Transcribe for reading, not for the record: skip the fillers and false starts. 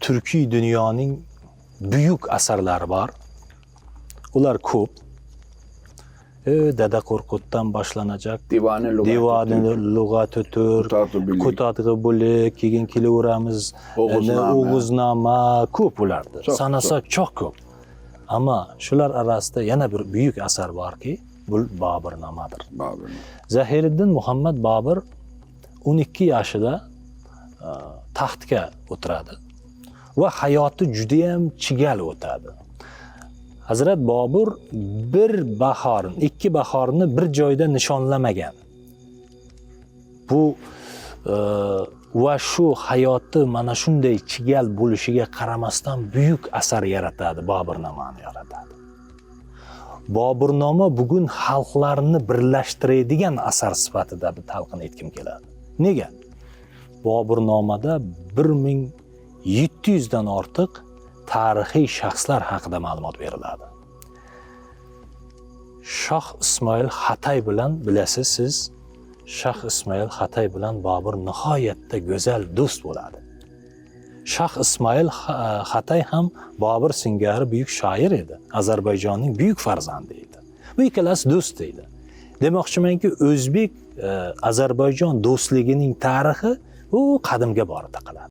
Türkiy dunyoning büyük asarlari bor. Ular ko'p. Dada Qo'rqutdan boshlanajak. Divani lug'ati Türk, Ko'tatg'i Bulik, keyin kelaveramiz. O'g'iznoma ko'p ulardi. Sanasak çok ko'p. Ama shular orasida yana bir büyük asar borki, bu Bobirnomadir. Zahiriddin Muhammad Bobir 12 yoshida taxtga o'tiradi va hayoti juda ham chigal o'tadi. Hazrat Bobur ikki bahorni bir joyda nishonlamagan. Bu va shu hayoti mana shunday chigal bo'lishiga qaramasdan buyuk asar yaratadi, Bobirnomani yaratadi. Bobirnoma bugun xalqlarni birlashtiradigan asar sifatida talqin etkim keladi. Nega? Bobirnomada 1700 dan ortiq tarixiy shaxslar haqida ma'lumot beriladi. Shoh Ismoil Xatay bilan bilasiz siz, Shoh Ismoil Xatay bilan Bobir nihoyatda go'zal do'st bo'ladi. Shoh Ismoil Xatay ham Bobir singari buyuk shoir edi. Ozarbayjonning buyuk farzandi edi. Bu ikkalasi do'st edi. Demoqchimanki, O'zbek Ozarbayjon do'stligining tarixi u qadimga borib taqaladi.